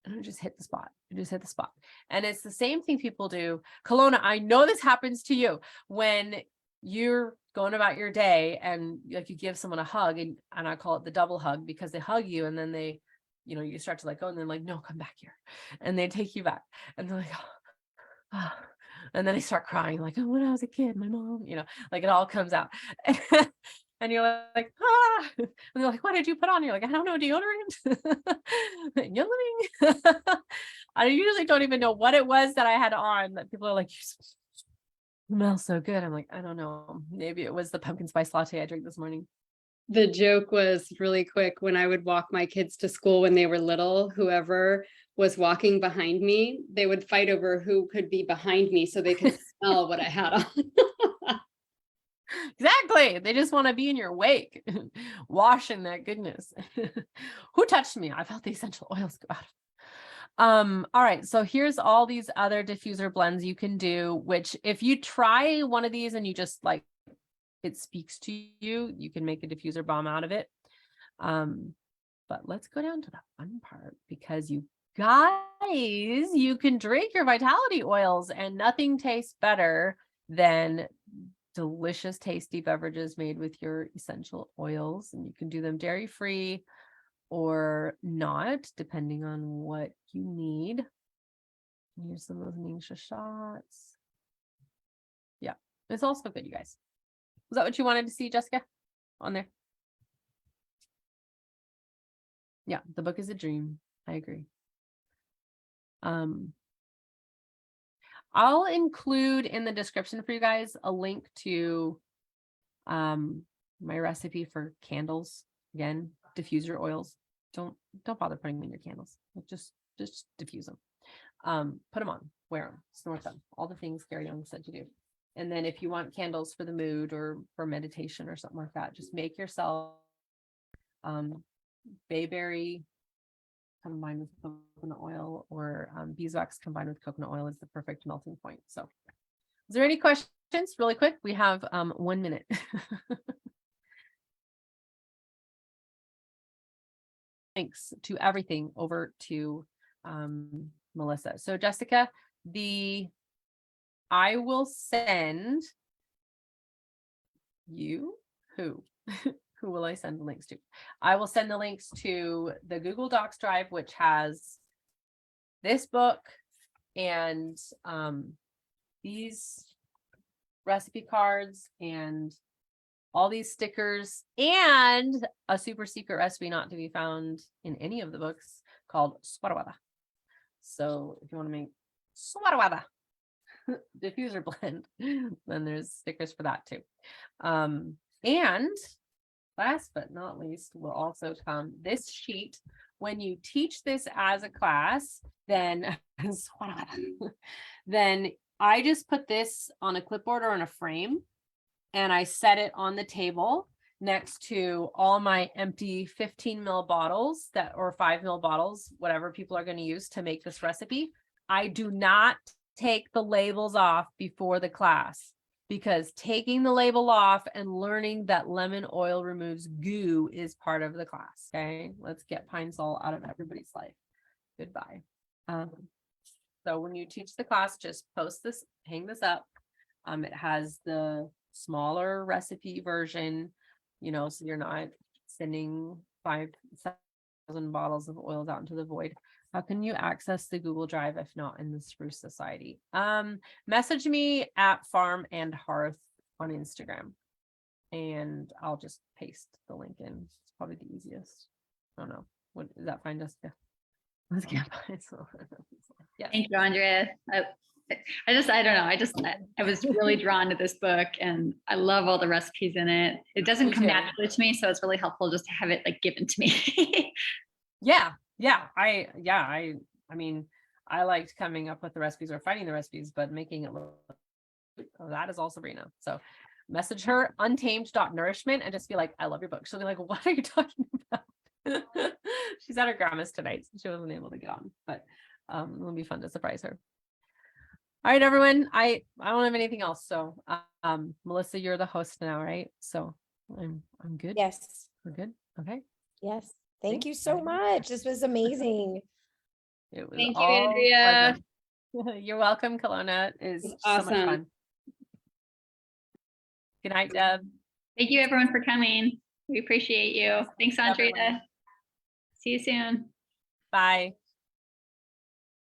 it just hit the spot. It just hit the spot. And it's the same thing people do. Kelowna, I know this happens to you when you're going about your day and like you give someone a hug, and I call it the double hug, because they hug you and then they, you start to let go, and then like, no, come back here. And they take you back and they're like, oh. And then they start crying like, oh, when I was a kid, my mom, like it all comes out. and you're like, ah, and they're like, what did you put on? You're like, I don't know, deodorant. Yelling. I usually don't even know what it was that I had on that people are like, you smell so good. I'm like, I don't know. Maybe it was the pumpkin spice latte I drank this morning. The joke was really quick when I would walk my kids to school when they were little, whoever was walking behind me, they would fight over who could be behind me so they could smell what I had on. Exactly. They just want to be in your wake, washing that goodness. Who touched me? I felt the essential oils go out. All right. So here's all these other diffuser blends you can do, which if you try one of these and you just like, it speaks to you, you can make a diffuser bomb out of it. But let's go down to the fun part, because you guys, you can drink your vitality oils and nothing tastes better than delicious, tasty beverages made with your essential oils. And you can do them dairy-free or not, depending on what you need. Here's some of those Ningxia shots. Yeah, it's also good, you guys. Was that what you wanted to see, Jessica, on there? Yeah, the book is a dream. I agree. I'll include in the description for you guys a link to my recipe for candles. Again, diffuser oils. Don't bother putting them in your candles. Like, just diffuse them. Put them on, wear them, snort them, all the things Gary Young said to do. And then if you want candles for the mood or for meditation or something like that, just make yourself bayberry combined with coconut oil, or beeswax combined with coconut oil is the perfect melting point. So is there any questions really quick? We have 1 minute. Thanks to everything over to Melissa. So Jessica, I will send you who will I send the links to? I will send the links to the Google Docs drive, which has this book and these recipe cards and all these stickers and a super secret recipe not to be found in any of the books called Swarawada. So if you want to make Swarawada diffuser blend, then there's stickers for that too. And last but not least will also come this sheet. When you teach this as a class, then I just put this on a clipboard or in a frame, and I set it on the table next to all my empty 15 ml bottles or 5 ml bottles, whatever people are going to use to make this recipe. I do not take the labels off before the class, because taking the label off and learning that lemon oil removes goo is part of the class. Okay, let's get Pine Sol out of everybody's life. Goodbye. So when you teach the class, just post this, hang this up. It has the smaller recipe version, so you're not sending 5,000 bottles of oils out into the void. How can you access the Google Drive if not in the Spruce Society? Message me at Farm and Hearth on Instagram, and I'll just paste the link in. It's probably the easiest. I don't know. What is that fine, Jessica? Let's get yes. Thank you, Andrea. I don't know. I was really drawn to this book, and I love all the recipes in it. It doesn't Me come too. naturally to me, so it's really helpful just to have it like given to me. Yeah. I mean, I liked coming up with the recipes or finding the recipes, but making it look, that is all Sabrina. So message her untamed.nourishment and just be like, I love your book. She'll be like, what are you talking about? She's at her grandma's tonight, so she wasn't able to get on, but it'll be fun to surprise her. All right, everyone. I don't have anything else. So Melissa, you're the host now, right? So I'm good. Yes. We're good. Okay. Yes. Thank Thank you so you. much. This was amazing. It was Thank you, all Andrea. pleasure. You're welcome, Kelowna. It's so much Awesome. fun. Good night, Deb. Thank you, everyone, for coming. We appreciate you. Thanks, Andrea. Everyone. See you soon. Bye.